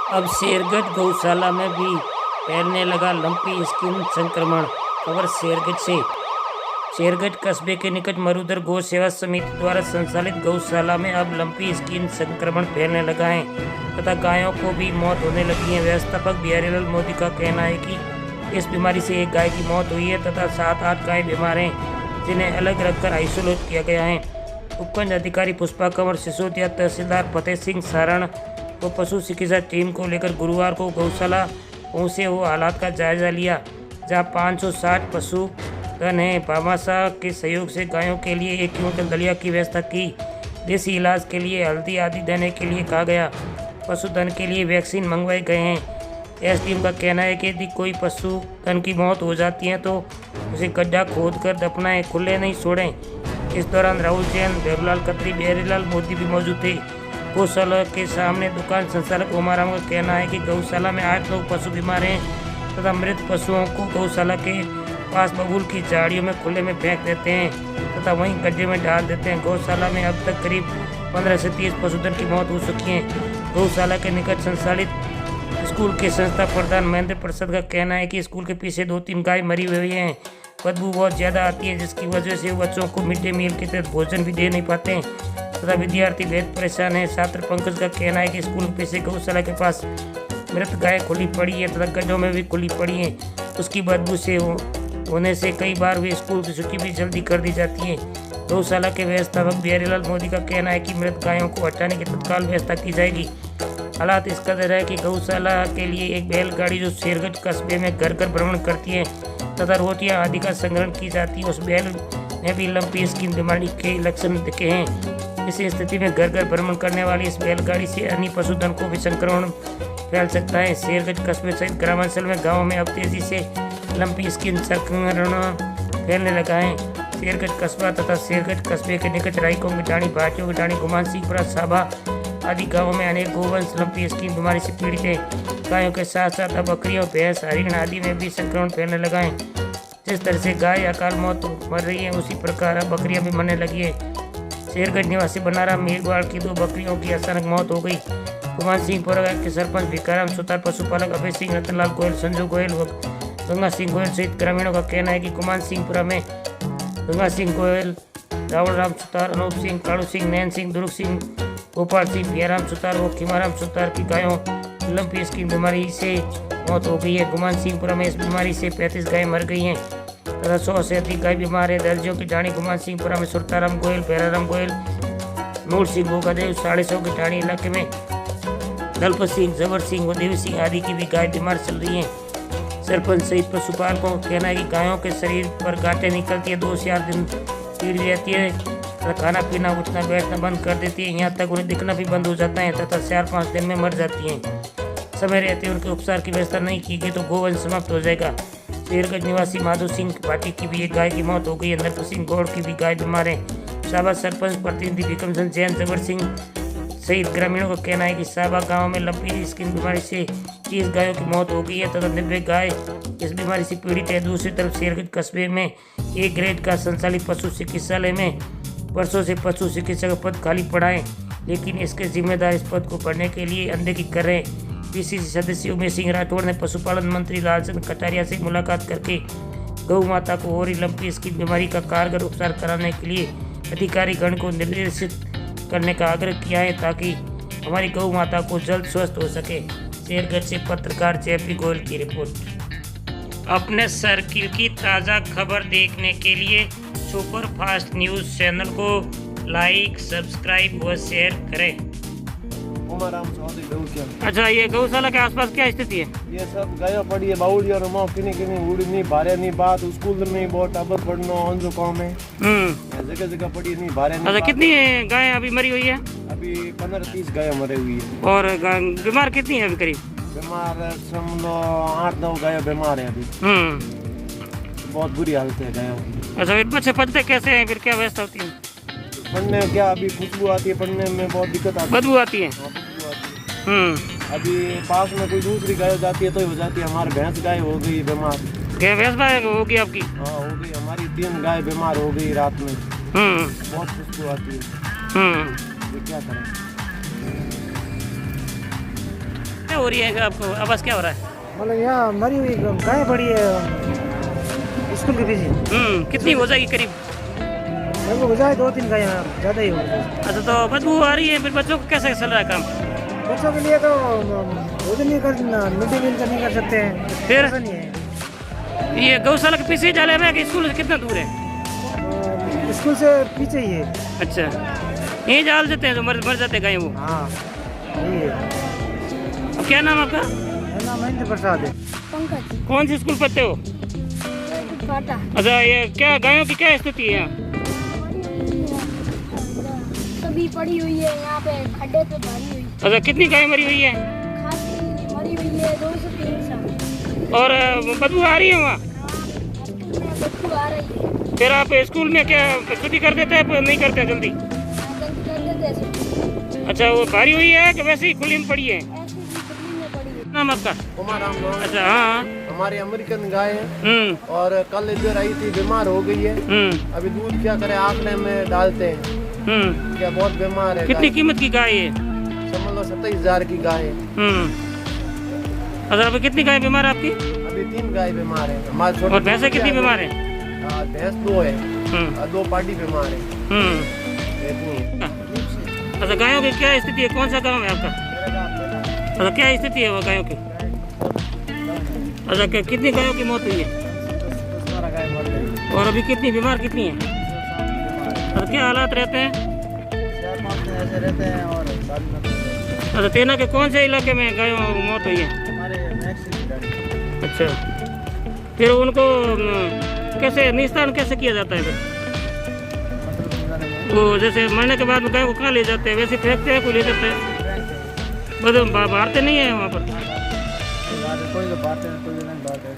अब शेरगढ़ गौशाला में भी फैलने लगा लंपी स्किन संक्रमण। खबर शेरगढ़ से। शेरगढ़ कस्बे के निकट मरुधर गौ सेवा समिति द्वारा संचालित गौशाला में अब लंपी स्किन संक्रमण फैलने लगा है तथा गायों को भी मौत होने लगी है। व्यवस्थापक बिहारीलाल मोदी का कहना है कि इस बीमारी से एक गाय की मौत हुई है तथा 7-8 गाय बीमार हैं जिन्हें अलग रखकर आइसोलेट किया गया है। उपखंड अधिकारी पुष्पा कंवर सिसोदिया, तहसीलदार फतेह सिंह सारण को पशु चिकित्सा टीम को लेकर गुरुवार को गौशाला पहुंचे वो हालात का जायजा लिया जहां 560 पशु धन है। भामाशाह के सहयोग से गायों के लिए 1 क्विंटल दलिया की व्यवस्था की। देसी इलाज के लिए हल्दी आदि देने के लिए कहा गया। पशुधन के लिए वैक्सीन मंगवाए गए हैं। एसडीएम का कहना है कि यदि कोई पशुधन की मौत हो जाती है तो उसे गड्ढा खोद कर दफनाएं, खुले नहीं छोड़ें। इस दौरान राहुल जैन, देवलाल खत्री, बिहारीलाल मोदी भी मौजूद थे। गौशाला के सामने दुकान संचालक उमाराम का कहना है कि गौशाला में 8 लोग पशु बीमार हैं तथा मृत पशुओं को गौशाला के पास बबूल की झाड़ियों में खुले में फेंक देते हैं तथा वहीं गड्ढे में डाल देते हैं। गौशाला में अब तक करीब 15 से 30 पशुधन की मौत हो चुकी है। गौशाला के निकट संचालित स्कूल के संस्था प्रधान महेंद्र प्रसाद का कहना है कि स्कूल के पीछे 2-3 गाय मरी हुई हैं। बदबू बहुत ज़्यादा आती है जिसकी वजह से बच्चों को मिड डे मील के तहत भोजन भी दे नहीं पाते हैं तथा विद्यार्थी बेहद परेशान है। छात्र पंकज का कहना है कि स्कूल के पीछे गौशाला के पास मृत गाय खुली पड़ी है तथा गड्ढों में भी खुली पड़ी है। उसकी बदबू से होने से कई बार वे स्कूल की छुट्टी भी जल्दी कर दी जाती है। गौशाला के व्यवस्थापक बिहारीलाल मोदी का कहना है कि मृत गायों को हटाने की तत्काल व्यवस्था की जाएगी। हालात इस कदर है कि गौशाला के लिए एक बैलगाड़ी जो शेरगढ़ कस्बे में घर घर भ्रमण करती है तथा रोटियां आदि का संग्रहण की जाती है, उस बैल में भी लंपी स्किन बीमारी के लक्षण दिखे हैं। इस स्थिति में घर घर भ्रमण करने वाली इस बैलगाड़ी से अन्य पशुधन को भी संक्रमण फैल सकता है। शेरगढ़ कस्बे सहित ग्रामांचल में गाँव में अब तेजी से लंपी स्किन संक्रमण फैलने लगा है। शेरगढ़ कस्बा तथा शेरगढ़ कस्बे के निकट रायकोंग, डाणी, भाटियों, डाणी, गुमान सिंहपुरा, साभा आदि गाँवों में अनेक गोवंश लंपी स्किन बीमारी से पीड़ित है। गायों के साथ साथ अब बकरियों, भैंस, हरिण आदि में भी संक्रमण फैलने लगा है। जिस तरह से गाय अकाल मौत मर रही है उसी प्रकार अब बकरियां भी मरने लगी है। शेरगढ़ निवासी बनाराम मीरवाड़ की 2 बकरियों की अचानक मौत हो गई। गुमान सिंहपुरा के सरपंच भिकाराम सुतार, पशुपालक अभय सिंह, रतनलाल गोयल, संजू गोयल व गंगा सिंह गोयल सहित ग्रामीणों का कहना है कि गुमान सिंहपुरा में गंगा सिंह गोयल, रावल राम सुतार, अनूप सिंह, कालू सिंह, नैन सिंह, दुर्ग सिंह, गोपाल सिंह, बिहाराम सुतार व खीमाराम सुतार की गायों लंपी स्किन बीमारी से मौत हो गई है। गुमान सिंहपुरा में इस बीमारी से 35 गाय मर गई हैं तथा 100 से अधिक गाय बीमार है। दर्जों की डाणी गुमान सिंहपुरा में सुरताराम गोयल, भैराराम गोयल, नूर सिंह, गोगादेव, 150 की डाणी इलाके में दलपत सिंह, जबर सिंह व देवी सिंह आदि की भी गाय बीमार चल रही हैं। सरपंच सहित पशुपालकों का कहना है कि गायों के शरीर पर गांठें निकलती है, 2 से 8 दिन पीड़ जाती है तथा खाना पीना, उठना बैठना बंद कर देती है। यहाँ तक उन्हें दिखना भी बंद हो जाता है तथा 4-5 दिन में मर जाती हैं। समय रहते उनके उपचार की व्यवस्था नहीं की गई तो गोवंश समाप्त हो जाएगा। शेरगढ़ निवासी माधो सिंह भाटी की भी एक गाय की मौत हो गई है। नरपत सिंह गौड़ की भी गाय बीमार है। साबा सरपंच प्रतिनिधि विक्रमचंद जैन, जबर सिंह सहित ग्रामीणों का कहना है कि साबा गांव में लंपी स्किन बीमारी से 30 गायों की मौत हो गई है तथा 90 गाय इस बीमारी से पीड़ित है। दूसरी तरफ शेरगढ़ कस्बे में A ग्रेड का संचालित पशु चिकित्सालय में वर्षों से पशु चिकित्सक का पद खाली पड़ा है, लेकिन इसके जिम्मेदार इस पद को भरने के लिए अनदेखी कर रहे हैं। पीसीसी सदस्य उमेश सिंह राठौड़ ने पशुपालन मंत्री लालचंद कटारिया से मुलाकात करके गौ माता को हो रही लंपी स्किन बीमारी का कारगर उपचार कराने के लिए अधिकारी गण को निर्देशित करने का आग्रह किया है ताकि हमारी गौ माता को जल्द स्वस्थ हो सके। शेरगढ़ से पत्रकार जेपी गोयल की रिपोर्ट। अपने सर्किल की ताज़ा खबर देखने के लिए सुपर फास्ट न्यूज़ चैनल को लाइक, सब्सक्राइब व शेयर करें। अच्छा, ये गौशाला के आसपास क्या स्थिति है? ये सब गाय पड़ी है बाउली और माँ किनी उड़ी नहीं भारे नहीं बात स्कूल में बहुत टाबर पढ़ना अंजो काम है। जगह जगह पड़ी नहीं भारे नहीं। अच्छा, कितनी गाय अभी मरी हुई है? अभी 15-30 गाय मरी हुई है। और बीमार कितनी है अभी करीब? बीमार समझो 8-9 गाय बीमार है अभी। बहुत बुरी हालत है गायों की। अच्छा, फिर बच्चे पढ़ते कैसे हैं? फिर क्या व्यवस्था होती है पढ़ने में? क्या अभी खुशबू आती है, पढ़ने में बहुत दिक्कत आती है, बदबू आती है। अभी पास में कोई दूसरी गाय जाती है तो हो जाती है। हमारी भैंस गाय हो गई बीमार। क्या भैंस गाय होगी आपकी? हाँ हो गई, हमारी 3 गाय बीमार हो गई रात में। बहुत खुशबू आती है। क्या करें? क्या हो रही है आपको, आवाज़ क्या हो रहा है? मतलब यहाँ मरी हुई गाय पड़ी है स्कूल के पीछे। कितनी हो जाएगी करीब? लगभग हो जाए 2-3 गाय, ज़्यादा ही हो गया। अच्छा, तो बदबू आ रही है, फिर बच्चों को कैसे चल रहा है काम? बच्चों के लिए तो भोजन नहीं कर, मिड डे मील का नहीं कर सकते हैं, फिर? ऐसा नहीं है। ये गौशाला के पीछे जाले में कि स्कूल से कितना दूर है? स्कूल से पीछे ही है। अच्छा, यहीं जाल देते हैं जो मर जाते गाय वो। हाँ यही है। अब क्या नाम आपका? मेरा नाम महेंद्र प्रसाद है। पंकज कौन सी स्कूल पढ़ते हो? काटा अच्छा, ये क्या गायों की क्या स्थिति है? सभी पड़ी हुई है यहाँ पे, खड्डे पे भरी हुई अच्छा, कितनी गाय मरी हुई है? खासी मरी हुई है 2 से 3 साल। और बदबू आ रही है वहाँ? बच्चू आ रही है, फिर आप स्कूल में क्या छुट्टी कर देते हैं, नहीं करते हैं जल्दी? जल्दी कर देते हैं छुट्टी। अच्छा, वो भारी हुई है कि वैसे ही खुली में पड़ी है? ऐसी भी खुली में पड़ी है। नाम आपका? कुमार राम लोग अच्छा, हाँ। हमारी अमेरिकन गाय है और कल इधर आई थी, बीमार हो गई है। अभी दूध क्या करे, आंकड़े में डालते हैं क्या बहुत बीमार है। कितनी कीमत की गाय है? समझ लो 27,000 की गाय है। अच्छा, अभी कितनी गाय बीमार है आपकी? अभी 3 गाय बीमार है हमारे छोटे। और भैंसे कितनी बीमार है? भैंस 2 है और 2 पार्टी बीमार है। इतनी। अच्छा, गायों की क्या स्थिति है? कौन सा गांव है आपका? अच्छा, क्या स्थिति है वो गायों की? अच्छा, कितनी गायों की मौत हुई है? और अभी कितनी बीमार कितनी है? और क्या हालात रहते हैं? 4-5 दिन ऐसे रहते हैं और अच्छा, तेना के कौन से इलाके में गायों की मौत हुई है? हमारे मैक्सिमम। अच्छा, फिर उनको कैसे निस्तारण कैसे किया जाता है फिर? वो जैसे मरने के बाद गाय को कहाँ ले जाते हैं? वैसे फेंकते हैं, कोई ले जाते हैं? मतलब बाहरते नहीं है वहाँ पर? कोई तो बात है, कोई नहीं बात है।